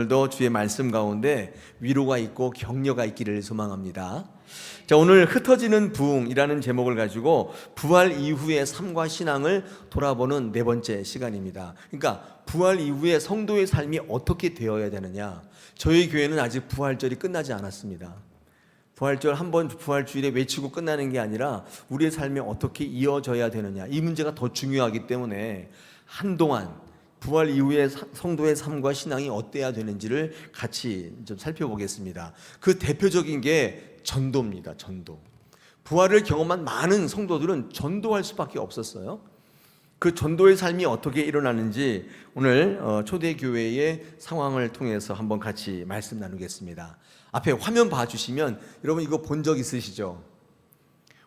오늘도 주의 말씀 가운데 위로가 있고 격려가 있기를 소망합니다. 자, 오늘 흩어지는 부흥이라는 제목을 가지고 부활 이후의 삶과 신앙을 돌아보는 네 번째 시간입니다. 그러니까 부활 이후의 성도의 삶이 어떻게 되어야 되느냐. 저희 교회는 아직 부활절이 끝나지 않았습니다. 부활절 한번 부활주일에 외치고 끝나는 게 아니라 우리의 삶이 어떻게 이어져야 되느냐, 이 문제가 더 중요하기 때문에 한동안 부활 이후의 성도의 삶과 신앙이 어때야 되는지를 같이 좀 살펴보겠습니다. 그 대표적인 게 전도입니다. 전도. 부활을 경험한 많은 성도들은 전도할 수밖에 없었어요. 그 전도의 삶이 어떻게 일어나는지 오늘 초대교회의 상황을 통해서 한번 같이 말씀 나누겠습니다. 앞에 화면 봐주시면 여러분 이거 본 적 있으시죠?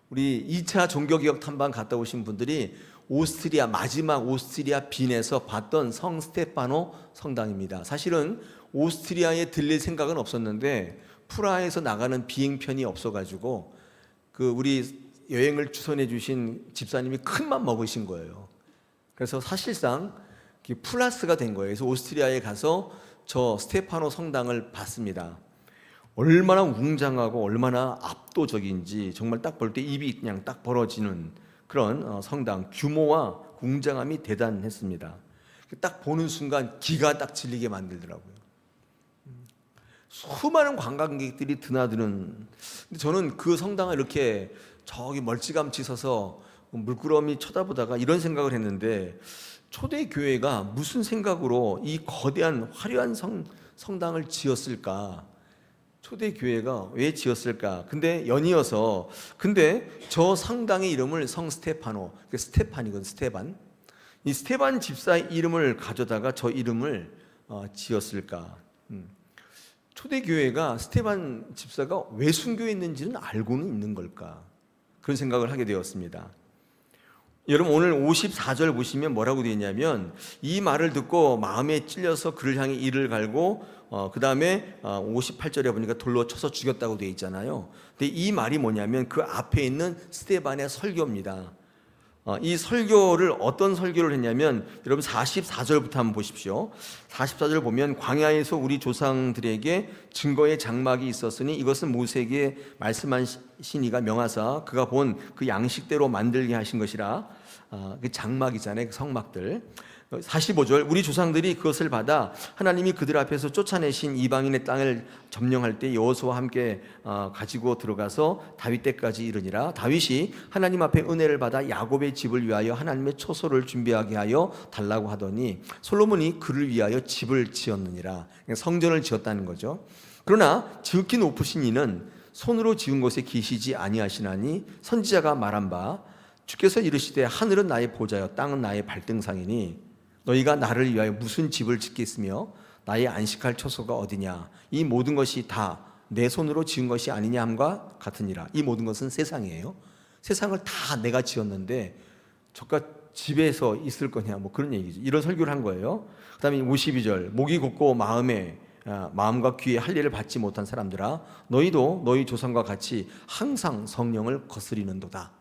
우리 2차 종교개혁 탐방 갔다 오신 분들이 오스트리아, 마지막 오스트리아 빈에서 봤던 성 스테파노 성당입니다. 사실은 오스트리아에 들릴 생각은 없었는데 프라하에서 나가는 비행편이 없어가지고 그 우리 여행을 추선해 주신 집사님이 큰 맘 먹으신 거예요. 그래서 사실상 플러스가 된 거예요. 그래서 오스트리아에 가서 저 스테파노 성당을 봤습니다. 얼마나 웅장하고 얼마나 압도적인지 정말 딱 볼 때 입이 그냥 딱 벌어지는 그런 성당, 규모와 웅장함이 대단했습니다. 딱 보는 순간 기가 딱 질리게 만들더라고요. 수많은 관광객들이 드나드는. 근데 저는 그 성당을 이렇게 저기 멀찌감치 서서 물끄러미 쳐다보다가 이런 생각을 했는데, 초대교회가 무슨 생각으로 이 거대한 화려한 성당을 지었을까? 초대교회가 왜 지었을까? 근데 연이어서 저 성당의 이름을 성 스테파노, 스테판이건 스테반, 이 스테반 집사의 이름을 가져다가 저 이름을 지었을까? 초대교회가 스테반 집사가 왜 순교했는지는 알고는 있는 걸까? 그런 생각을 하게 되었습니다. 여러분 오늘 54절 보시면 뭐라고 되어 있냐면, 이 말을 듣고 마음에 찔려서 그를 향해 이를 갈고 그 다음에 58절에 보니까 돌로 쳐서 죽였다고 되어 있잖아요. 근데 이 말이 뭐냐면 그 앞에 있는 스데반의 설교입니다. 이 설교를 어떤 설교를 했냐면, 여러분 44절부터 한번 보십시오. 44절 보면, 광야에서 우리 조상들에게 증거의 장막이 있었으니 이것은 모세에게 말씀하신 이가 명하사 그가 본 그 양식대로 만들게 하신 것이라. 그 장막이잖아요, 그 성막들. 45절, 우리 조상들이 그것을 받아 하나님이 그들 앞에서 쫓아내신 이방인의 땅을 점령할 때 여호수아와 함께 가지고 들어가서 다윗 때까지 이르니라. 다윗이 하나님 앞에 은혜를 받아 야곱의 집을 위하여 하나님의 초소를 준비하게 하여 달라고 하더니 솔로몬이 그를 위하여 집을 지었느니라. 성전을 지었다는 거죠. 그러나 지극히 높으신 이는 손으로 지은 곳에 계시지 아니하시나니 선지자가 말한 바, 주께서 이르시되 하늘은 나의 보좌여 땅은 나의 발등상이니 너희가 나를 위하여 무슨 집을 짓겠으며 나의 안식할 처소가 어디냐. 이 모든 것이 다 내 손으로 지은 것이 아니냐 함과 같으니라. 이 모든 것은 세상이에요. 세상을 다 내가 지었는데 저가 집에서 있을 거냐, 뭐 그런 얘기죠. 이런 설교를 한 거예요. 그 다음에 52절, 목이 곧고 마음과 귀에 할례를 받지 못한 사람들아, 너희도 너희 조상과 같이 항상 성령을 거스리는도다.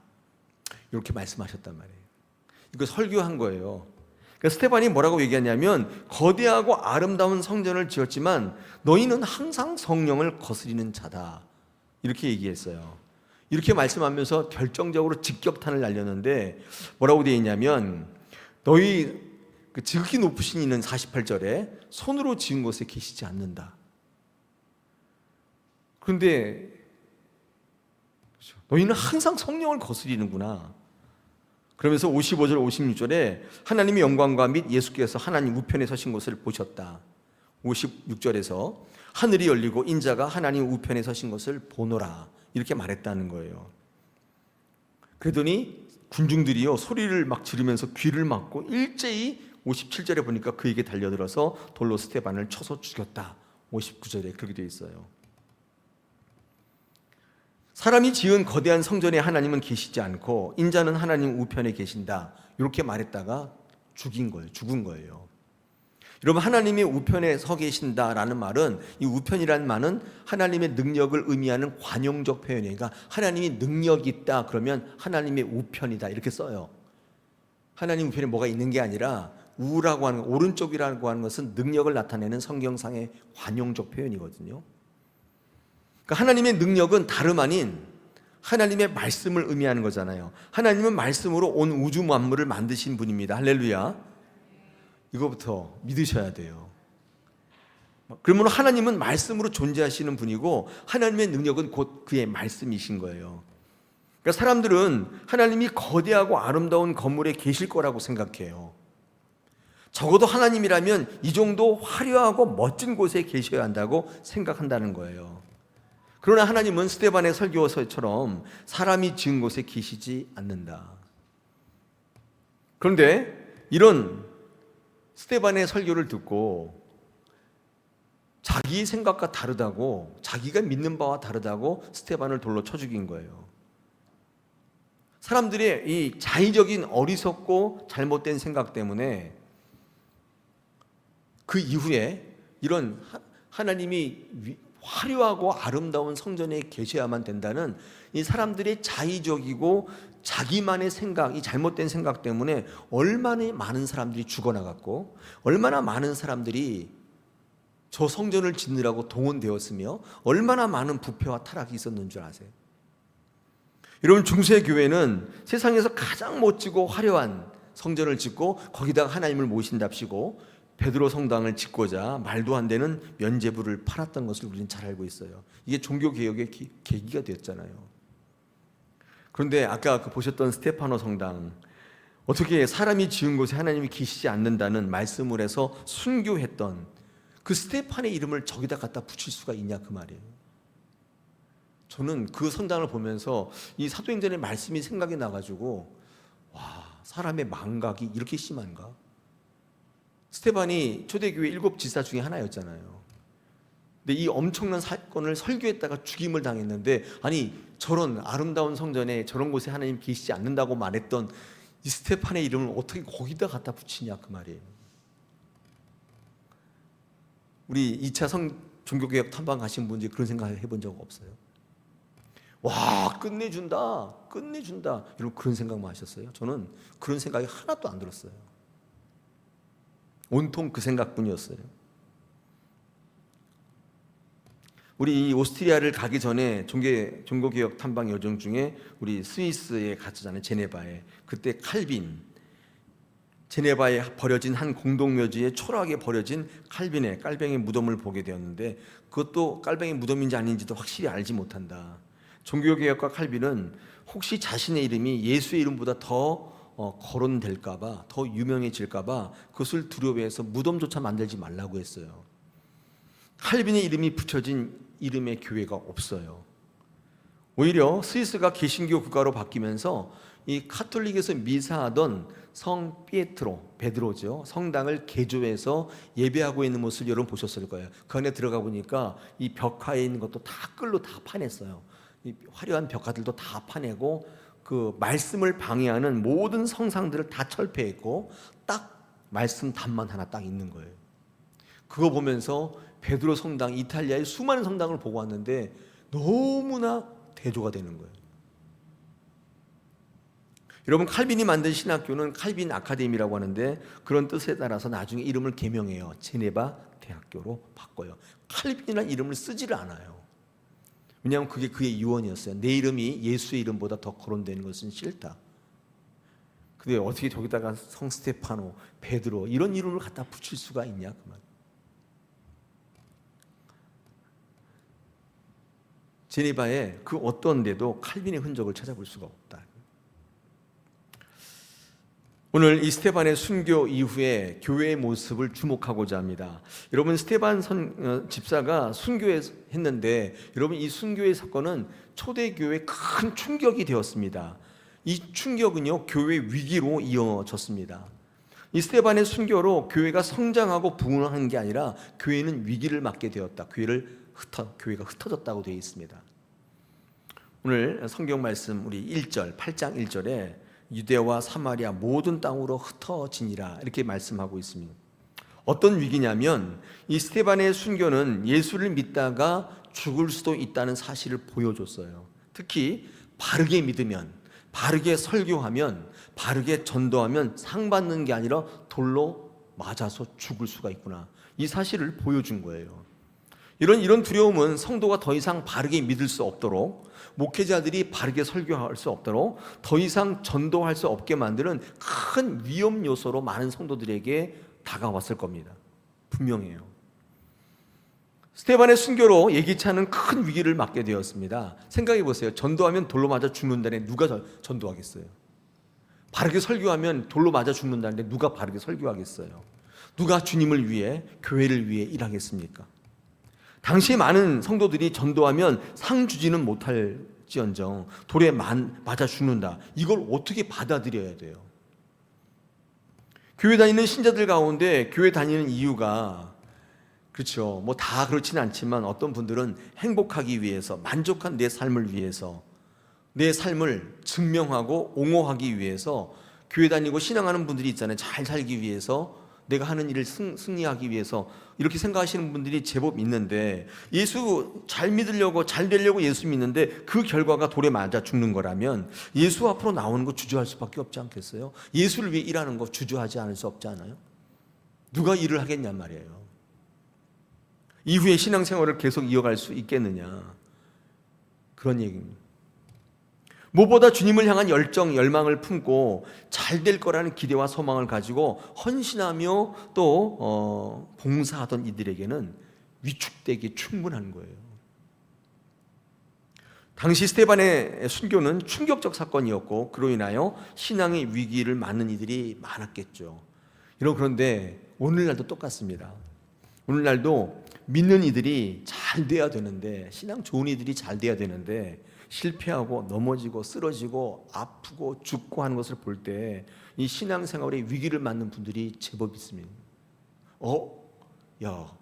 이렇게 말씀하셨단 말이에요. 이거 설교한 거예요. 그러니까 스테반이 뭐라고 얘기하냐면, 거대하고 아름다운 성전을 지었지만 너희는 항상 성령을 거스리는 자다, 이렇게 얘기했어요. 이렇게 말씀하면서 결정적으로 직격탄을 날렸는데, 뭐라고 되어 있냐면, 너희 그 지극히 높으신 이는 48절에 손으로 지은 곳에 계시지 않는다. 그런데 너희는 항상 성령을 거스리는구나. 그러면서 55절 56절에 하나님의 영광과 및 예수께서 하나님 우편에 서신 것을 보셨다. 56절에서 하늘이 열리고 인자가 하나님 우편에 서신 것을 보노라, 이렇게 말했다는 거예요. 그러더니 군중들이요 소리를 막 지르면서 귀를 막고 일제히 57절에 보니까 그에게 달려들어서 돌로 스테반을 쳐서 죽였다. 59절에 그렇게 되어 있어요. 사람이 지은 거대한 성전에 하나님은 계시지 않고 인자는 하나님 우편에 계신다, 이렇게 말했다가 죽은 거예요. 여러분, 하나님의 우편에 서 계신다라는 말은, 이 우편이라는 말은 하나님의 능력을 의미하는 관용적 표현이에요. 그러니까 하나님이 능력이 있다 그러면 하나님의 우편이다, 이렇게 써요. 하나님 우편에 뭐가 있는 게 아니라 우라고 하는 오른쪽이라고 하는 것은 능력을 나타내는 성경상의 관용적 표현이거든요. 그러니까 하나님의 능력은 다름 아닌 하나님의 말씀을 의미하는 거잖아요. 하나님은 말씀으로 온 우주 만물을 만드신 분입니다. 할렐루야. 이거부터 믿으셔야 돼요. 그러면 하나님은 말씀으로 존재하시는 분이고 하나님의 능력은 곧 그의 말씀이신 거예요. 그러니까 사람들은 하나님이 거대하고 아름다운 건물에 계실 거라고 생각해요. 적어도 하나님이라면 이 정도 화려하고 멋진 곳에 계셔야 한다고 생각한다는 거예요. 그러나 하나님은 스데반의 설교서처럼 사람이 지은 곳에 계시지 않는다. 그런데 이런 스데반의 설교를 듣고 자기 생각과 다르다고, 자기가 믿는 바와 다르다고 스데반을 돌로 쳐 죽인 거예요. 사람들의 이 자의적인 어리석고 잘못된 생각 때문에 그 이후에 이런 하나님이 화려하고 아름다운 성전에 계셔야만 된다는 이 사람들의 자의적이고 자기만의 생각, 이 잘못된 생각 때문에 얼마나 많은 사람들이 죽어나갔고 얼마나 많은 사람들이 저 성전을 짓느라고 동원되었으며 얼마나 많은 부패와 타락이 있었는 줄 아세요? 여러분, 중세교회는 세상에서 가장 멋지고 화려한 성전을 짓고 거기다가 하나님을 모신답시고 베드로 성당을 짓고자 말도 안 되는 면죄부를 팔았던 것을 우리는 잘 알고 있어요. 이게 종교개혁의 계기가 되었잖아요. 그런데 아까 보셨던 스테파노 성당, 어떻게 사람이 지은 곳에 하나님이 계시지 않는다는 말씀을 해서 순교했던 그 스테판의 이름을 저기다 갖다 붙일 수가 있냐 그 말이에요. 저는 그 성당을 보면서 이 사도행전의 말씀이 생각이 나가지고 와, 사람의 망각이 이렇게 심한가? 스테반이 초대교회 7 지사 중에 하나였잖아요. 근데 이 엄청난 사건을 설교했다가 죽임을 당했는데, 아니 저런 아름다운 성전에 저런 곳에 하나님 계시지 않는다고 말했던 이 스테판의 이름을 어떻게 거기다 갖다 붙이냐 그 말이에요. 우리 2차 종교개혁 탐방 가신 분들이 그런 생각을 해본 적 없어요? 와, 끝내준다 여러분, 그런 생각만 하셨어요? 저는 그런 생각이 하나도 안 들었어요. 온통 그 생각뿐이었어요. 우리 이 오스트리아를 가기 전에 종교개혁 탐방 여정 중에 우리 스위스에 갔잖아요. 제네바에. 그때 제네바에 버려진 한 공동묘지에 초라하게 버려진 칼빈의 깔뱅이 무덤을 보게 되었는데, 그것도 깔뱅이 무덤인지 아닌지도 확실히 알지 못한다. 종교개혁가 칼빈은 혹시 자신의 이름이 예수의 이름보다 더 거론될까봐, 더 유명해질까봐 그것을 두려워해서 무덤조차 만들지 말라고 했어요. 칼빈의 이름이 붙여진 이름의 교회가 없어요. 오히려 스위스가 개신교 국가로 바뀌면서 이 카톨릭에서 미사하던 성 베드로죠, 성당을 개조해서 예배하고 있는 모습을 여러분 보셨을 거예요. 그 안에 들어가 보니까 이 벽화에 있는 것도 다 끌로 다 파냈어요. 이 화려한 벽화들도 다 파내고 그 말씀을 방해하는 모든 성상들을 다 철폐했고 딱 말씀 단만 하나 딱 있는 거예요. 그거 보면서 베드로 성당, 이탈리아의 수많은 성당을 보고 왔는데 너무나 대조가 되는 거예요. 여러분, 칼빈이 만든 신학교는 칼빈 아카데미라고 하는데 그런 뜻에 따라서 나중에 이름을 개명해요. 제네바 대학교로 바꿔요. 칼빈이라는 이름을 쓰지를 않아요. 왜냐하면 그게 그의 유언이었어요. 내 이름이 예수의 이름보다 더 거론되는 것은 싫다. 근데 어떻게 저기다가 성 스테파노, 베드로 이런 이름을 갖다 붙일 수가 있냐 그 말. 제네바에 그 어떤 데도 칼빈의 흔적을 찾아볼 수가 없다. 오늘 이 스테반의 순교 이후에 교회의 모습을 주목하고자 합니다. 여러분, 스테반 집사가 순교했는데 여러분, 이 순교의 사건은 초대교회에 큰 충격이 되었습니다. 이 충격은요, 교회 위기로 이어졌습니다. 이 스테반의 순교로 교회가 성장하고 부흥한 게 아니라 교회는 위기를 맞게 되었다. 교회가 흩어졌다고 되어 있습니다. 오늘 성경 말씀 우리 8장 1절에 유대와 사마리아 모든 땅으로 흩어지니라 이렇게 말씀하고 있습니다. 어떤 위기냐면 이 스테반의 순교는 예수를 믿다가 죽을 수도 있다는 사실을 보여줬어요. 특히 바르게 믿으면, 바르게 설교하면, 바르게 전도하면 상 받는 게 아니라 돌로 맞아서 죽을 수가 있구나. 이 사실을 보여준 거예요. 이런 두려움은 성도가 더 이상 바르게 믿을 수 없도록, 목회자들이 바르게 설교할 수 없도록, 더 이상 전도할 수 없게 만드는 큰 위험 요소로 많은 성도들에게 다가왔을 겁니다. 분명해요. 스데반의 순교로 예기치 않은 큰 위기를 맞게 되었습니다. 생각해 보세요. 전도하면 돌로 맞아 죽는다는데 누가 전도하겠어요? 바르게 설교하면 돌로 맞아 죽는다는데 누가 바르게 설교하겠어요? 누가 주님을 위해, 교회를 위해 일하겠습니까? 당시 많은 성도들이 전도하면 상 주지는 못할지언정 돌에 맞아 죽는다. 이걸 어떻게 받아들여야 돼요? 교회 다니는 신자들 가운데 교회 다니는 이유가, 그렇죠, 뭐 다 그렇지는 않지만 어떤 분들은 행복하기 위해서, 만족한 내 삶을 위해서, 내 삶을 증명하고 옹호하기 위해서 교회 다니고 신앙하는 분들이 있잖아요. 잘 살기 위해서, 내가 하는 일을 승리하기 위해서 이렇게 생각하시는 분들이 제법 있는데, 예수 잘 믿으려고, 잘 되려고 예수 믿는데 그 결과가 돌에 맞아 죽는 거라면 예수 앞으로 나오는 거 주저할 수밖에 없지 않겠어요? 예수를 위해 일하는 거 주저하지 않을 수 없지 않아요? 누가 일을 하겠냔 말이에요. 이후에 신앙생활을 계속 이어갈 수 있겠느냐, 그런 얘기입니다. 무엇보다 주님을 향한 열정, 열망을 품고 잘 될 거라는 기대와 소망을 가지고 헌신하며 또 봉사하던 이들에게는 위축되기 충분한 거예요. 당시 스데반의 순교는 충격적 사건이었고 그로 인하여 신앙의 위기를 맞는 이들이 많았겠죠. 그런데 오늘날도 똑같습니다. 오늘날도 믿는 이들이 잘 돼야 되는데, 신앙 좋은 이들이 잘 돼야 되는데 실패하고 넘어지고 쓰러지고 아프고 죽고 하는 것을 볼 때 이 신앙생활의 위기를 맞는 분들이 제법 있습니다. 야,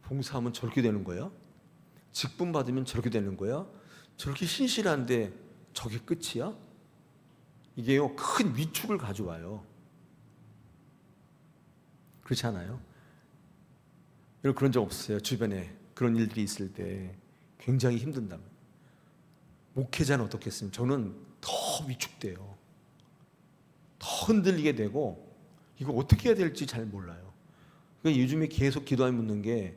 봉사하면 저렇게 되는 거야? 직분 받으면 저렇게 되는 거야? 저렇게 신실한데 저게 끝이야? 이게요, 큰 위축을 가져와요. 그렇지 않아요? 여러분 그런 적 없으세요? 주변에 그런 일들이 있을 때 굉장히 힘든다면. 목회자는 어떻겠습니까? 저는 더 위축돼요. 더 흔들리게 되고 이거 어떻게 해야 될지 잘 몰라요. 그러니까 요즘에 계속 기도하며 묻는 게,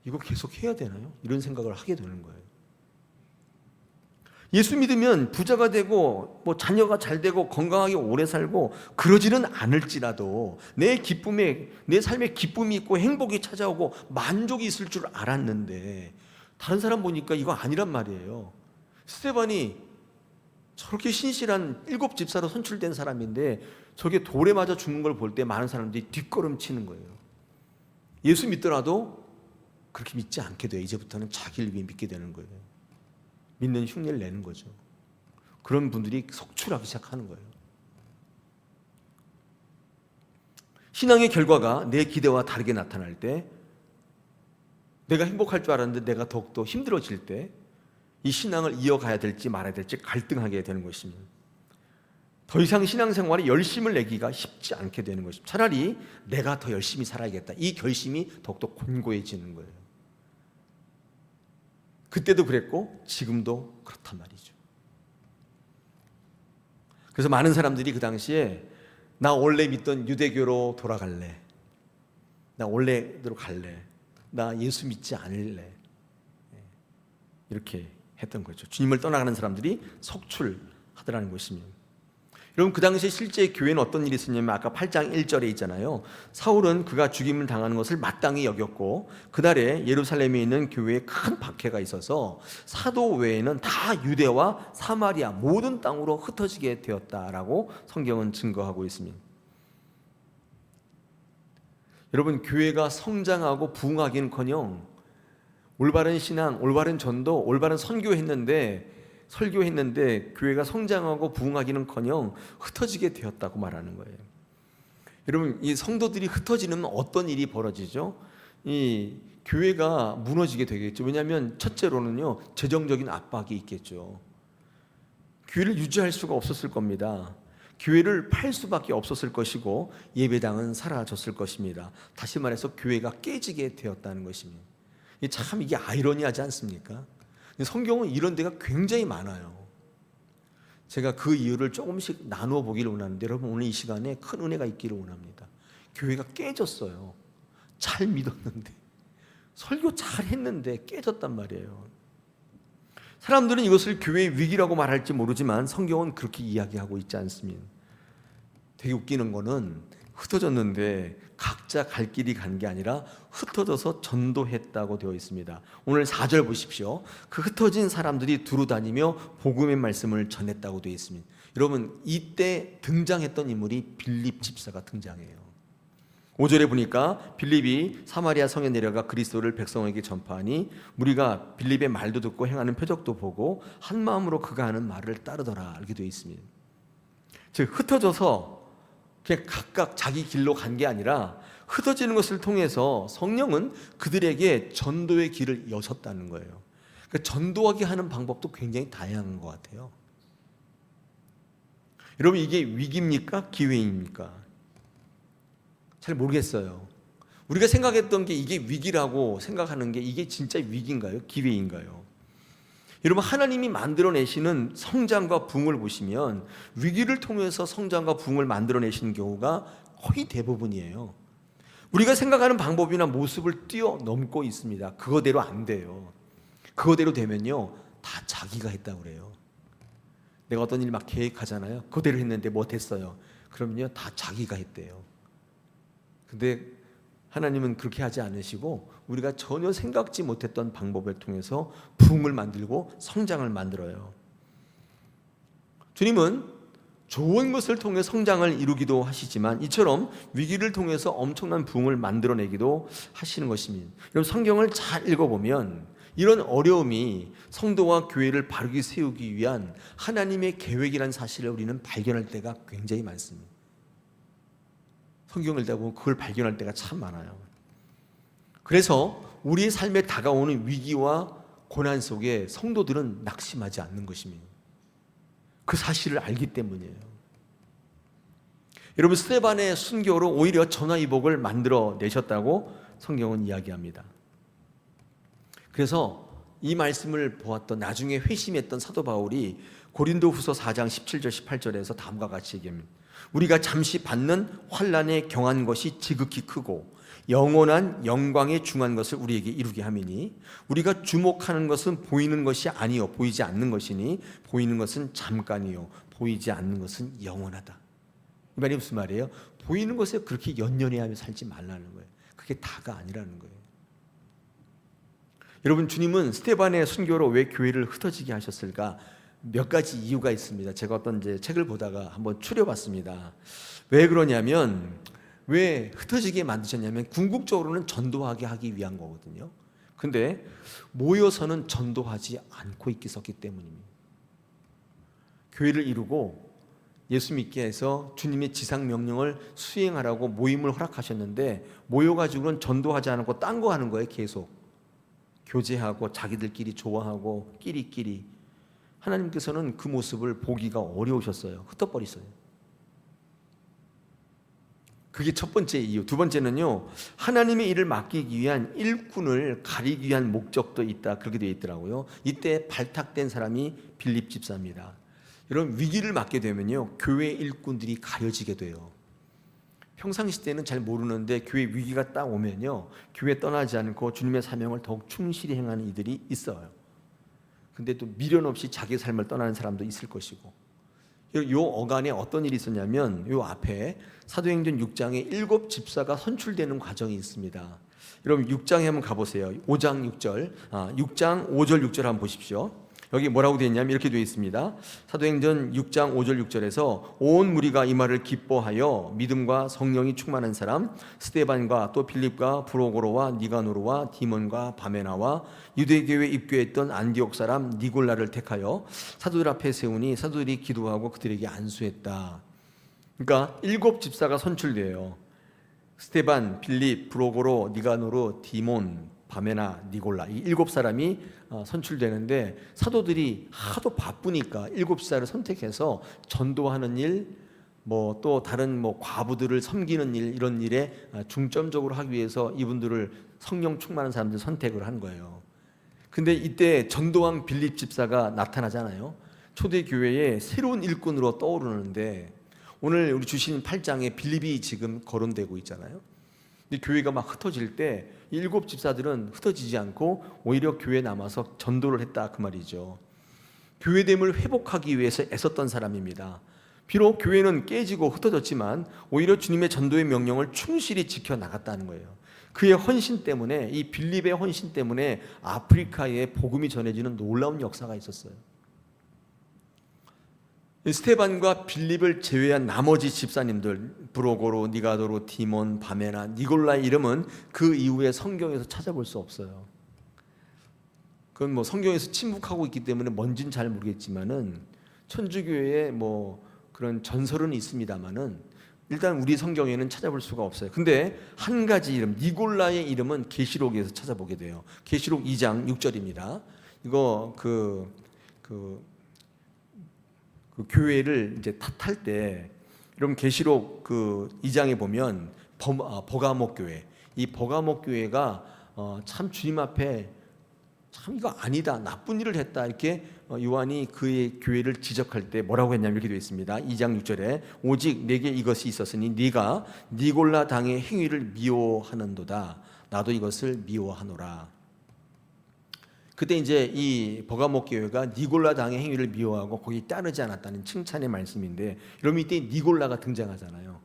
이거 계속 해야 되나요? 이런 생각을 하게 되는 거예요. 예수 믿으면 부자가 되고 뭐 자녀가 잘 되고 건강하게 오래 살고 그러지는 않을지라도 내 기쁨에, 내 삶에 기쁨이 있고 행복이 찾아오고 만족이 있을 줄 알았는데 다른 사람 보니까 이거 아니란 말이에요. 스데반이 저렇게 신실한 7 집사로 선출된 사람인데 저게 돌에 맞아 죽는 걸 볼 때 많은 사람들이 뒷걸음치는 거예요. 예수 믿더라도 그렇게 믿지 않게 돼요. 이제부터는 자기를 위해 믿게 되는 거예요. 믿는 흉내를 내는 거죠. 그런 분들이 속출하기 시작하는 거예요. 신앙의 결과가 내 기대와 다르게 나타날 때, 내가 행복할 줄 알았는데 내가 더욱더 힘들어질 때 이 신앙을 이어가야 될지 말아야 될지 갈등하게 되는 것입니다. 더 이상 신앙생활에 열심을 내기가 쉽지 않게 되는 것입니다. 차라리 내가 더 열심히 살아야겠다, 이 결심이 더욱더 곤고해지는 거예요. 그때도 그랬고 지금도 그렇단 말이죠. 그래서 많은 사람들이 그 당시에 나 원래 믿던 유대교로 돌아갈래, 나 원래대로 갈래, 나 예수 믿지 않을래, 이렇게 했던 거죠. 주님을 떠나가는 사람들이 속출하더라는 것입니다. 여러분 그 당시에 실제 교회는 어떤 일이 있었냐면, 아까 8장 1절에 있잖아요. 사울은 그가 죽임을 당하는 것을 마땅히 여겼고 그날에 예루살렘에 있는 교회에 큰 박해가 있어서 사도 외에는 다 유대와 사마리아 모든 땅으로 흩어지게 되었다라고 성경은 증거하고 있습니다. 여러분 교회가 성장하고 부흥하기는커녕 올바른 신앙, 올바른 전도, 올바른 설교했는데 교회가 성장하고 부흥하기는커녕 흩어지게 되었다고 말하는 거예요. 여러분 이 성도들이 흩어지는 어떤 일이 벌어지죠? 이 교회가 무너지게 되겠죠. 왜냐하면 첫째로는요, 재정적인 압박이 있겠죠. 교회를 유지할 수가 없었을 겁니다. 교회를 팔 수밖에 없었을 것이고 예배당은 사라졌을 것입니다. 다시 말해서 교회가 깨지게 되었다는 것입니다. 참 이게 아이러니하지 않습니까? 성경은 이런 데가 굉장히 많아요. 제가 그 이유를 조금씩 나누어 보기를 원하는데, 여러분 오늘 이 시간에 큰 은혜가 있기를 원합니다. 교회가 깨졌어요. 잘 믿었는데, 설교 잘 했는데 깨졌단 말이에요. 사람들은 이것을 교회의 위기라고 말할지 모르지만 성경은 그렇게 이야기하고 있지 않습니다. 되게 웃기는 거는 흩어졌는데 각자 갈 길이 간 게 아니라 흩어져서 전도했다고 되어 있습니다. 오늘 4절 보십시오. 그 흩어진 사람들이 두루 다니며 복음의 말씀을 전했다고 되어 있습니다. 여러분, 이때 등장했던 인물이 빌립 집사가 등장해요. 5절에 보니까 빌립이 사마리아 성에 내려가 그리스도를 백성에게 전파하니 무리가 빌립의 말도 듣고 행하는 표적도 보고 한 마음으로 그가 하는 말을 따르더라, 이렇게 되어 있습니다. 즉 흩어져서 그냥 각각 자기 길로 간 게 아니라 흩어지는 것을 통해서 성령은 그들에게 전도의 길을 여셨다는 거예요. 그러니까 전도하게 하는 방법도 굉장히 다양한 것 같아요. 여러분, 이게 위기입니까? 기회입니까? 잘 모르겠어요. 우리가 생각했던 게 이게 위기라고 생각하는 게 이게 진짜 위기인가요? 기회인가요? 여러분, 하나님이 만들어내시는 성장과 부흥을 보시면 위기를 통해서 성장과 부흥을 만들어내시는 경우가 거의 대부분이에요. 우리가 생각하는 방법이나 모습을 뛰어넘고 있습니다. 그거대로 안 돼요. 그거대로 되면요, 다 자기가 했다고 그래요. 내가 어떤 일 막 계획하잖아요. 그거대로 했는데 뭐 됐어요? 그러면요, 다 자기가 했대요. 근데 하나님은 그렇게 하지 않으시고 우리가 전혀 생각지 못했던 방법을 통해서 부흥을 만들고 성장을 만들어요. 주님은 좋은 것을 통해 성장을 이루기도 하시지만 이처럼 위기를 통해서 엄청난 부흥을 만들어내기도 하시는 것입니다. 여러분, 성경을 잘 읽어보면 이런 어려움이 성도와 교회를 바르게 세우기 위한 하나님의 계획이라는 사실을 우리는 발견할 때가 굉장히 많습니다. 성경을 읽다 보면 그걸 발견할 때가 참 많아요. 그래서 우리의 삶에 다가오는 위기와 고난 속에 성도들은 낙심하지 않는 것입니다. 그 사실을 알기 때문이에요. 여러분, 스데반의 순교로 오히려 전화위복을 만들어 내셨다고 성경은 이야기합니다. 그래서 이 말씀을 보았던, 나중에 회심했던 사도 바울이 고린도후서 4장 17절 18절에서 다음과 같이 얘기합니다. 우리가 잠시 받는 환난에 경한 것이 지극히 크고 영원한 영광에 중한 것을 우리에게 이루게 함이니 우리가 주목하는 것은 보이는 것이 아니요 보이지 않는 것이니 보이는 것은 잠깐이요 보이지 않는 것은 영원하다. 이 말이 무슨 말이에요? 보이는 것에 그렇게 연연해하며 살지 말라는 거예요. 그게 다가 아니라는 거예요. 여러분, 주님은 스데반의 순교로 왜 교회를 흩어지게 하셨을까? 몇 가지 이유가 있습니다. 제가 어떤 책을 보다가 한번 추려봤습니다. 왜 그러냐면, 왜 흩어지게 만드셨냐면 궁극적으로는 전도하게 하기 위한 거거든요. 근데 모여서는 전도하지 않고 있었기 때문입니다. 교회를 이루고 예수 믿게 해서 주님의 지상 명령을 수행하라고 모임을 허락하셨는데 모여가지고는 전도하지 않고 딴 거 하는 거예요. 계속 교제하고 자기들끼리 좋아하고 끼리끼리. 하나님께서는 그 모습을 보기가 어려우셨어요. 흩어버리셨어요. 그게 첫 번째 이유. 두 번째는요, 하나님의 일을 맡기기 위한 일꾼을 가리기 위한 목적도 있다, 그렇게 되어 있더라고요. 이때 발탁된 사람이 빌립 집사입니다. 이런 위기를 맞게 되면요, 교회 일꾼들이 가려지게 돼요. 평상시 때는 잘 모르는데 교회 위기가 딱 오면요, 교회 떠나지 않고 주님의 사명을 더욱 충실히 행하는 이들이 있어요. 근데 또 미련 없이 자기 삶을 떠나는 사람도 있을 것이고, 요 어간에 어떤 일이 있었냐면 요 앞에 사도행전 6장에 7 집사가 선출되는 과정이 있습니다. 여러분 6장에 한번 가보세요. 5장 6절, 6장 5절 6절 한번 보십시오. 여기 뭐라고 되어 있냐면 이렇게 되어 있습니다. 사도행전 6장 5절 6절에서 온 무리가 이 말을 기뻐하여 믿음과 성령이 충만한 사람 스데반과 또 빌립과 브로고로와 니가노르와 디몬과 바메나와 유대교회에 입교했던 안디옥 사람 니골라를 택하여 사도들 앞에 세우니 사도들이 기도하고 그들에게 안수했다. 그러니까 7 집사가 선출돼요. 스데반, 빌립, 브로고로, 니가노르, 디몬, 바메나, 니골라, 이 7 사람이 선출되는데 사도들이 하도 바쁘니까 7 집사를 선택해서 전도하는 일, 뭐 또 다른 뭐 과부들을 섬기는 일, 이런 일에 중점적으로 하기 위해서 이분들을 성령 충만한 사람들 선택을 한 거예요. 근데 이때 전도왕 빌립 집사가 나타나잖아요. 초대 교회에 새로운 일꾼으로 떠오르는데 오늘 우리 주신 8장에 빌립이 지금 거론되고 있잖아요. 근데 교회가 막 흩어질 때 7 집사들은 흩어지지 않고 오히려 교회에 남아서 전도를 했다 그 말이죠. 교회됨을 회복하기 위해서 애썼던 사람입니다. 비록 교회는 깨지고 흩어졌지만 오히려 주님의 전도의 명령을 충실히 지켜나갔다는 거예요. 그의 헌신 때문에, 이 빌립의 헌신 때문에 아프리카에 복음이 전해지는 놀라운 역사가 있었어요. 스테반과 빌립을 제외한 나머지 집사님들, 브로고로, 니가도로, 디몬, 바메나, 니골라의 이름은 그 이후에 성경에서 찾아볼 수 없어요. 그건 뭐 성경에서 침묵하고 있기 때문에 뭔지는 잘 모르겠지만은 천주교의 뭐 그런 전설은 있습니다만은 일단 우리 성경에는 찾아볼 수가 없어요. 근데 한 가지 이름, 니골라의 이름은 계시록에서 찾아보게 돼요. 계시록 2장 6절입니다. 이거 그 교회를 이제 탓할 때, 여러분 계시록 그 2장에 보면 버가목 교회, 이 버가목 교회가 참 주님 앞에 참 이거 아니다, 나쁜 일을 했다, 이렇게 요한이 그의 교회를 지적할 때 뭐라고 했냐면 이렇게 되어 있습니다. 2장 6절에 오직 내게 이것이 있었으니 네가 니골라 당의 행위를 미워하는도다. 나도 이것을 미워하노라. 그때 이제 이 버가목 교회가 니골라 당의 행위를 미워하고 거기 따르지 않았다는 칭찬의 말씀인데, 여러분 이때 니골라가 등장하잖아요.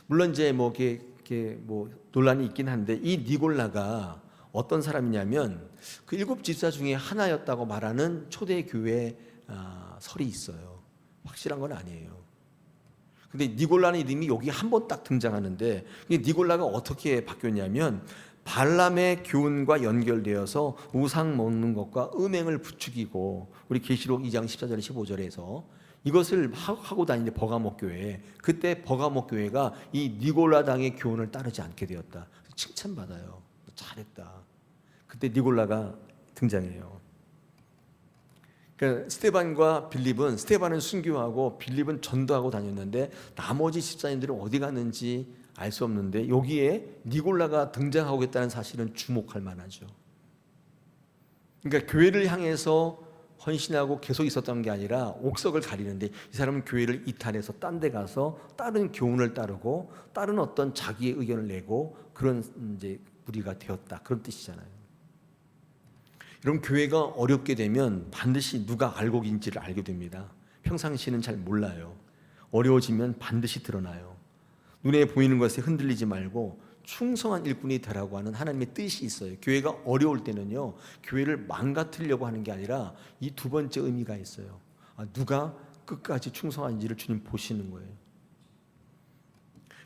물론 이제 뭐 이렇게 뭐 논란이 있긴 한데, 이 니골라가 어떤 사람이냐면 그 7 집사 중에 하나였다고 말하는 초대교회 설이 있어요. 확실한 건 아니에요. 근데 니골라는 이름이 여기 한 번 딱 등장하는데, 이 니골라가 어떻게 바뀌었냐면 발람의 교훈과 연결되어서 우상 먹는 것과 음행을 부추기고, 우리 계시록 2장 14절 15절에서 이것을 하고 다니는 버가목 교회, 그때 버가목 교회가 이 니골라 당의 교훈을 따르지 않게 되었다. 칭찬받아요. 잘했다. 그때 니골라가 등장해요. 그러니까 스테반과 빌립은, 스테반은 순교하고 빌립은 전도하고 다녔는데 나머지 집사님들은 어디 갔는지 알 수 없는데, 여기에 니골라가 등장하고 있다는 사실은 주목할 만하죠. 그러니까 교회를 향해서 헌신하고 계속 있었던 게 아니라 옥석을 가리는데, 이 사람은 교회를 이탈해서 딴 데 가서 다른 교훈을 따르고 다른 어떤 자기의 의견을 내고 그런 이제 무리가 되었다, 그런 뜻이잖아요. 여러분 교회가 어렵게 되면 반드시 누가 알고 있는지를 알게 됩니다. 평상시에는 잘 몰라요. 어려워지면 반드시 드러나요. 눈에 보이는 것에 흔들리지 말고 충성한 일꾼이 되라고 하는 하나님의 뜻이 있어요. 교회가 어려울 때는요, 교회를 망가뜨리려고 하는 게 아니라 이 두 번째 의미가 있어요. 누가 끝까지 충성한지를 주님 보시는 거예요.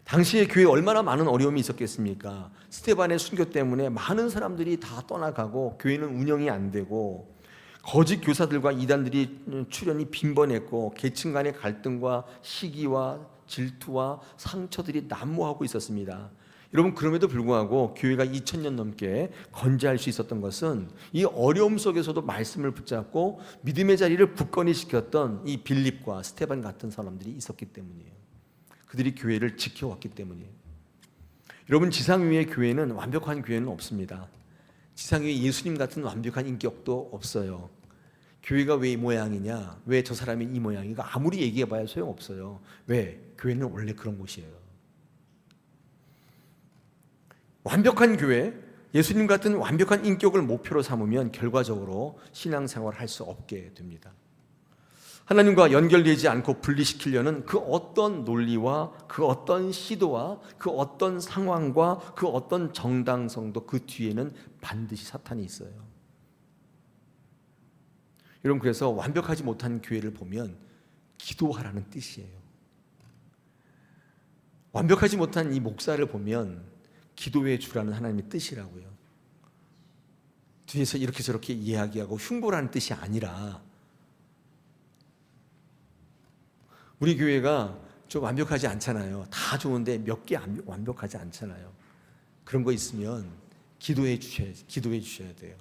당시에 교회에 얼마나 많은 어려움이 있었겠습니까? 스테반의 순교 때문에 많은 사람들이 다 떠나가고 교회는 운영이 안 되고, 거짓 교사들과 이단들이 출현이 빈번했고, 계층 간의 갈등과 시기와 질투와 상처들이 난무하고 있었습니다. 여러분 그럼에도 불구하고 교회가 2000년 넘게 건재할 수 있었던 것은 이 어려움 속에서도 말씀을 붙잡고 믿음의 자리를 굳건히 지켰던 이 빌립과 스테반 같은 사람들이 있었기 때문이에요. 그들이 교회를 지켜왔기 때문이에요. 여러분 지상 위의 교회는, 완벽한 교회는 없습니다. 지상 위에 예수님 같은 완벽한 인격도 없어요. 교회가 왜 이 모양이냐, 왜 저 사람이 이 모양이가 아무리 얘기해봐야 소용없어요. 왜? 교회는 원래 그런 곳이에요. 완벽한 교회, 예수님 같은 완벽한 인격을 목표로 삼으면 결과적으로 신앙생활을 할 수 없게 됩니다. 하나님과 연결되지 않고 분리시키려는 그 어떤 논리와 그 어떤 시도와 그 어떤 상황과 그 어떤 정당성도 그 뒤에는 반드시 사탄이 있어요. 여러분 그래서 완벽하지 못한 교회를 보면 기도하라는 뜻이에요. 완벽하지 못한 이 목사를 보면 기도해 주라는 하나님의 뜻이라고요. 뒤에서 이렇게 저렇게 이야기하고 흉보라는 뜻이 아니라, 우리 교회가 좀 완벽하지 않잖아요. 다 좋은데 몇 개 완벽하지 않잖아요. 그런 거 있으면 기도해 주셔야 돼요.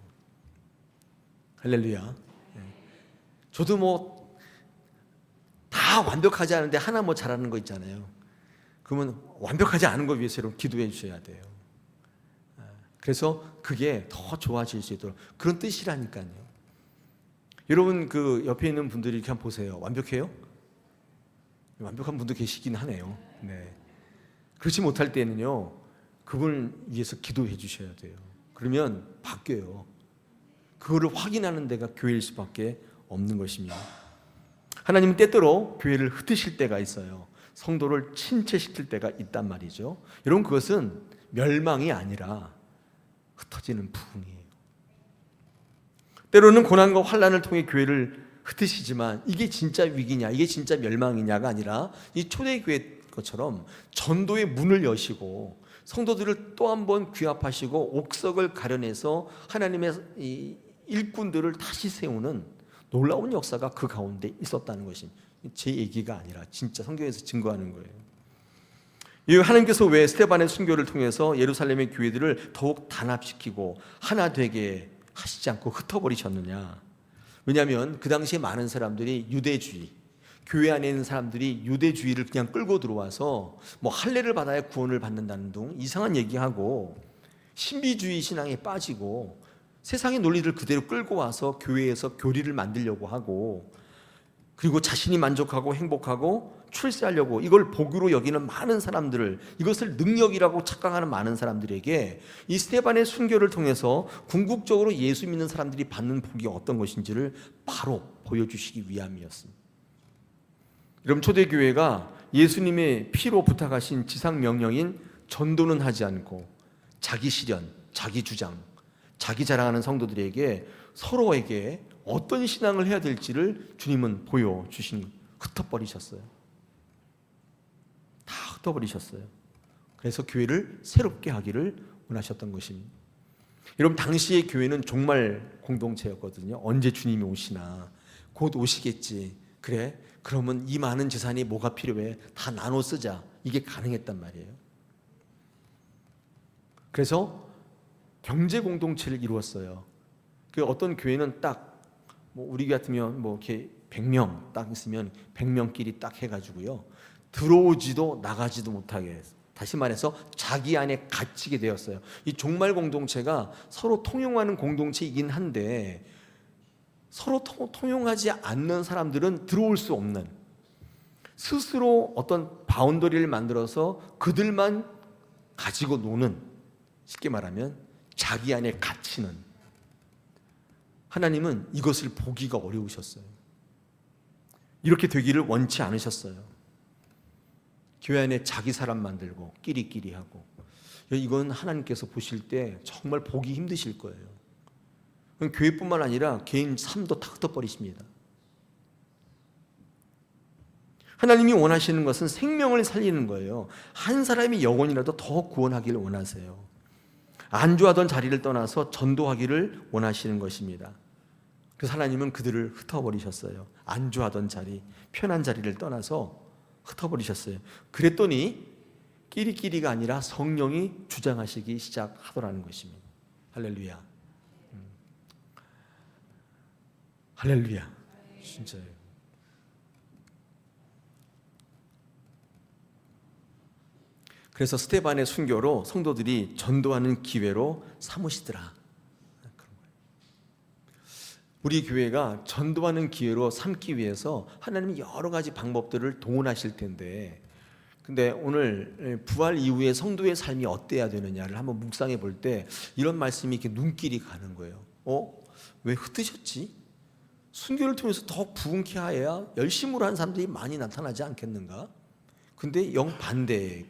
할렐루야. 저도 뭐 다 완벽하지 않은데 하나 뭐 잘하는 거 있잖아요. 그러면 완벽하지 않은 거 위해서 여러분 기도해 주셔야 돼요. 그래서 그게 더 좋아질 수 있도록, 그런 뜻이라니까요. 여러분 그 옆에 있는 분들이 이렇게 한번 보세요. 완벽해요? 완벽한 분도 계시긴 하네요. 네. 그렇지 못할 때는요, 그분을 위해서 기도해 주셔야 돼요. 그러면 바뀌어요. 그거를 확인하는 데가 교회일 수밖에 없는 것입니다. 하나님은 때때로 교회를 흩으실 때가 있어요. 성도를 침체시킬 때가 있단 말이죠. 여러분, 그것은 멸망이 아니라 흩어지는 부흥이에요. 때로는 고난과 환난을 통해 교회를 흩으시지만 이게 진짜 위기냐, 이게 진짜 멸망이냐가 아니라 이 초대교회 것처럼 전도의 문을 여시고 성도들을 또 한 번 귀합하시고 옥석을 가려내서 하나님의 이 일꾼들을 다시 세우는 놀라운 역사가 그 가운데 있었다는 것입니다. 제 얘기가 아니라 진짜 성경에서 증거하는 거예요. 하나님께서 왜 스데반의 순교를 통해서 예루살렘의 교회들을 더욱 단합시키고 하나 되게 하시지 않고 흩어버리셨느냐? 왜냐하면 그 당시에 많은 사람들이 유대주의, 교회 안에 있는 사람들이 유대주의를 그냥 끌고 들어와서 뭐 할례를 받아야 구원을 받는다는 등 이상한 얘기하고 신비주의 신앙에 빠지고 세상의 논리를 그대로 끌고 와서 교회에서 교리를 만들려고 하고, 그리고 자신이 만족하고 행복하고 출세하려고 이걸 복으로 여기는 많은 사람들을, 이것을 능력이라고 착각하는 많은 사람들에게 이 스데반의 순교를 통해서 궁극적으로 예수 믿는 사람들이 받는 복이 어떤 것인지를 바로 보여주시기 위함이었습니다. 여러분, 초대교회가 예수님의 피로 부탁하신 지상명령인 전도는 하지 않고 자기 실현, 자기 주장, 자기 자랑하는 성도들에게 서로에게 어떤 신앙을 해야 될지를 주님은 보여주신, 흩어버리셨어요. 다 흩어버리셨어요. 그래서 교회를 새롭게 하기를 원하셨던 것입니다. 여러분, 당시의 교회는 종말 공동체였거든요. 언제 주님이 오시나, 곧 오시겠지. 그래, 그러면 이 많은 재산이 뭐가 필요해? 다 나눠 쓰자. 이게 가능했단 말이에요. 그래서 경제 공동체를 이루었어요. 그 어떤 교회는 딱 뭐 우리 같으면 뭐 이렇게 100명 딱 있으면 100명끼리 딱 해가지고요, 들어오지도 나가지도 못하게 해서, 다시 말해서 자기 안에 갇히게 되었어요. 이 종말 공동체가 서로 통용하는 공동체이긴 한데 서로 통용하지 않는 사람들은 들어올 수 없는, 스스로 어떤 바운더리를 만들어서 그들만 가지고 노는, 쉽게 말하면 자기 안에 갇히는, 하나님은 이것을 보기가 어려우셨어요. 이렇게 되기를 원치 않으셨어요. 교회 안에 자기 사람 만들고 끼리끼리 하고, 이건 하나님께서 보실 때 정말 보기 힘드실 거예요. 교회뿐만 아니라 개인 삶도 다 흩어버리십니다. 하나님이 원하시는 것은 생명을 살리는 거예요. 한 사람의 영혼이라도 더 구원하기를 원하세요. 안주하던 자리를 떠나서 전도하기를 원하시는 것입니다. 그래서 하나님은 그들을 흩어버리셨어요. 안주하던 자리, 편한 자리를 떠나서 흩어버리셨어요. 그랬더니 끼리끼리가 아니라 성령이 주장하시기 시작하더라는 것입니다. 할렐루야. 할렐루야. 진짜예요. 그래서 스데반의 순교로 성도들이 전도하는 기회로 삼으시더라. 우리 교회가 전도하는 기회로 삼기 위해서 하나님이 여러 가지 방법들을 동원하실 텐데, 근데 오늘 부활 이후에 성도의 삶이 어때야 되느냐를 한번 묵상해 볼 때 이런 말씀이 이렇게 눈길이 가는 거예요. 왜 흩으셨지? 순교를 통해서 더 부흥케 하여야 열심으로 한 사람들이 많이 나타나지 않겠는가? 근데 영 반대.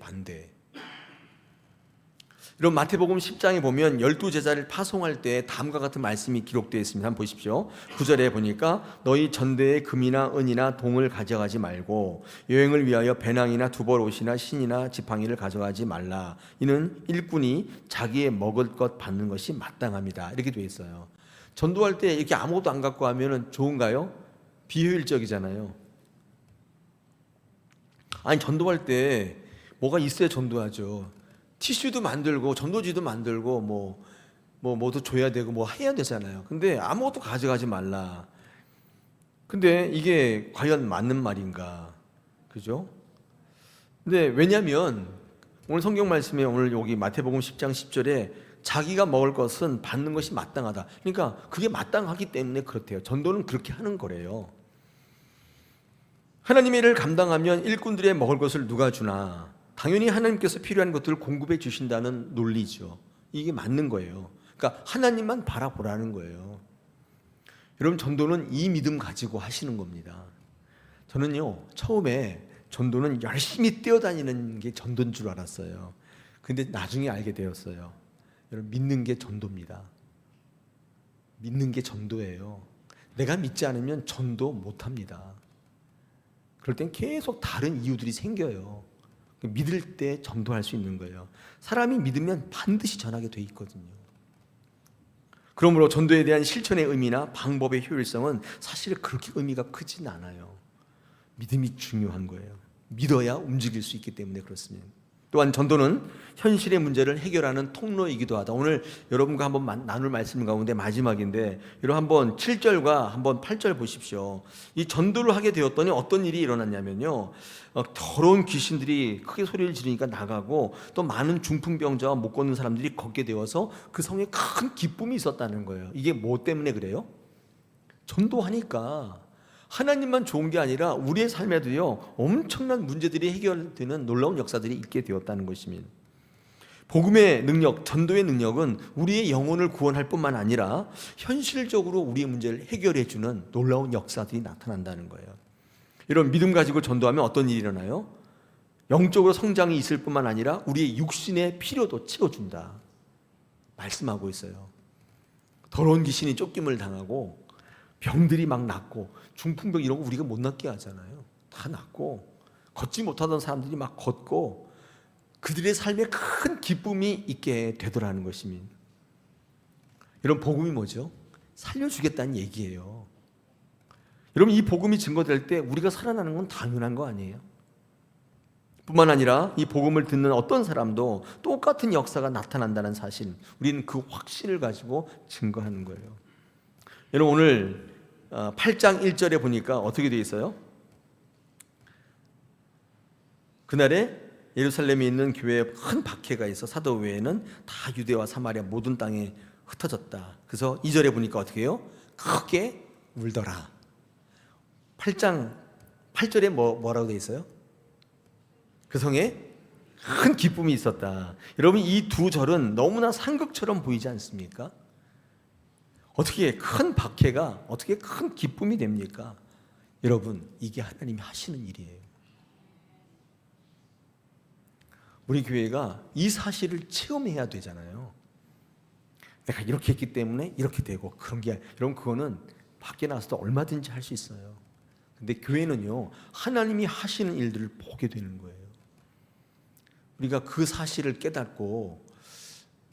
이런 마태복음 10장에 보면 12제자를 파송할 때 다음과 같은 말씀이 기록되어 있습니다. 한번 보십시오. 9절에 보니까 너희 전대에 금이나 은이나 동을 가져가지 말고 여행을 위하여 배낭이나 두벌옷이나 신이나 지팡이를 가져가지 말라. 이는 일꾼이 자기의 먹을 것 받는 것이 마땅합니다. 이렇게 되어 있어요. 전도할 때 이렇게 아무것도 안 갖고 가면 좋은가요? 비효율적이잖아요. 아니, 전도할 때 뭐가 있어야 전도하죠. 티슈도 만들고 전도지도 만들고 뭐도 줘야 되고 뭐 해야 되잖아요. 근데 아무것도 가져가지 말라. 근데 이게 과연 맞는 말인가? 그죠? 근데 왜냐면 오늘 성경 말씀에, 오늘 여기 마태복음 10장 10절에 자기가 먹을 것은 받는 것이 마땅하다. 그러니까 그게 마땅하기 때문에 그렇대요. 전도는 그렇게 하는 거래요. 하나님의 일을 감당하면 일꾼들의 먹을 것을 누가 주나? 당연히 하나님께서 필요한 것들을 공급해 주신다는 논리죠. 이게 맞는 거예요. 그러니까 하나님만 바라보라는 거예요. 여러분, 전도는 이 믿음 가지고 하시는 겁니다. 저는요, 처음에 전도는 열심히 뛰어다니는 게 전도인 줄 알았어요. 근데 나중에 알게 되었어요. 여러분, 믿는 게 전도입니다. 믿는 게 전도예요. 내가 믿지 않으면 전도 못합니다. 그럴 땐 계속 다른 이유들이 생겨요. 믿을 때 전도할 수 있는 거예요. 사람이 믿으면 반드시 전하게 돼 있거든요. 그러므로 전도에 대한 실천의 의미나 방법의 효율성은 사실 그렇게 의미가 크진 않아요. 믿음이 중요한 거예요. 믿어야 움직일 수 있기 때문에 그렇습니다. 또한 전도는 현실의 문제를 해결하는 통로이기도 하다. 오늘 여러분과 한번 나눌 말씀 가운데 마지막인데, 여러분 한번 7절과 한번 8절 보십시오. 이 전도를 하게 되었더니 어떤 일이 일어났냐면요, 더러운 귀신들이 크게 소리를 지르니까 나가고, 또 많은 중풍병자와 못 걷는 사람들이 걷게 되어서 그 성에 큰 기쁨이 있었다는 거예요. 이게 뭐 때문에 그래요? 전도하니까. 하나님만 좋은 게 아니라 우리의 삶에도요, 엄청난 문제들이 해결되는 놀라운 역사들이 있게 되었다는 것입니다. 복음의 능력, 전도의 능력은 우리의 영혼을 구원할 뿐만 아니라 현실적으로 우리의 문제를 해결해 주는 놀라운 역사들이 나타난다는 거예요. 이런 믿음 가지고 전도하면 어떤 일이 일어나요? 영적으로 성장이 있을 뿐만 아니라 우리의 육신의 필요도 채워준다 말씀하고 있어요. 더러운 귀신이 쫓김을 당하고 병들이 막 낫고, 중풍병 이런 거 우리가 못 낫게 하잖아요. 다 낫고, 걷지 못하던 사람들이 막 걷고, 그들의 삶에 큰 기쁨이 있게 되더라는 것입니다. 이런 복음이 뭐죠? 살려주겠다는 얘기예요. 여러분, 이 복음이 증거될 때 우리가 살아나는 건 당연한 거 아니에요? 뿐만 아니라 이 복음을 듣는 어떤 사람도 똑같은 역사가 나타난다는 사실, 우리는 그 확신을 가지고 증거하는 거예요. 여러분, 오늘 8장 1절에 보니까 어떻게 되어 있어요? 그날에 예루살렘에 있는 교회에 큰 박해가 있어 사도 외에는 다 유대와 사마리아 모든 땅에 흩어졌다. 그래서 2절에 보니까 어떻게 해요? 크게 울더라. 8장 8절에 뭐라고 되어 있어요? 그 성에 큰 기쁨이 있었다. 여러분, 이 두 절은 너무나 상극처럼 보이지 않습니까? 어떻게 큰 박해가 어떻게 큰 기쁨이 됩니까? 여러분, 이게 하나님이 하시는 일이에요. 우리 교회가 이 사실을 체험해야 되잖아요. 내가 이렇게 했기 때문에 이렇게 되고, 그런 게 여러분, 그거는 밖에 나가서도 얼마든지 할 수 있어요. 근데 교회는요, 하나님이 하시는 일들을 보게 되는 거예요. 우리가 그 사실을 깨닫고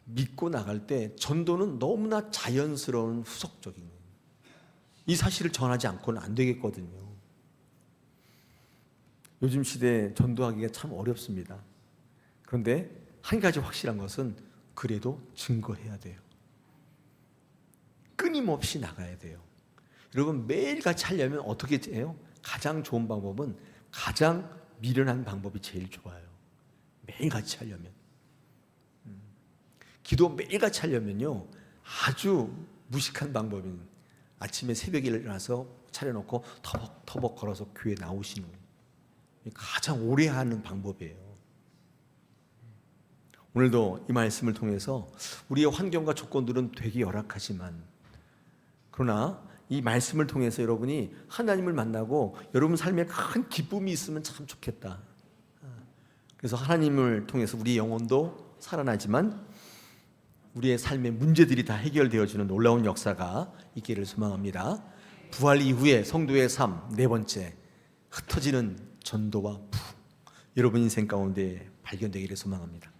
믿고 나갈 때 전도는 너무나 자연스러운 후속적인 거예요. 이 사실을 전하지 않고는 안 되겠거든요. 요즘 시대에 전도하기가 참 어렵습니다. 그런데 한 가지 확실한 것은 그래도 증거해야 돼요. 끊임없이 나가야 돼요. 여러분, 매일같이 하려면 어떻게 해요? 가장 좋은 방법은 가장 미련한 방법이 제일 좋아요. 매일같이 하려면. 기도 매일같이 하려면요, 아주 무식한 방법인 아침에 새벽에 일어나서 차려놓고 터벅터벅 걸어서 교회 나오시는 거예요. 가장 오래 하는 방법이에요. 오늘도 이 말씀을 통해서 우리의 환경과 조건들은 되게 열악하지만, 그러나 이 말씀을 통해서 여러분이 하나님을 만나고 여러분 삶에 큰 기쁨이 있으면 참 좋겠다. 그래서 하나님을 통해서 우리 영혼도 살아나지만 우리의 삶의 문제들이 다 해결되어지는 놀라운 역사가 있기를 소망합니다. 부활 이후에 성도의 삶, 네 번째, 흩어지는 전도와 여러분 인생 가운데 발견되기를 소망합니다.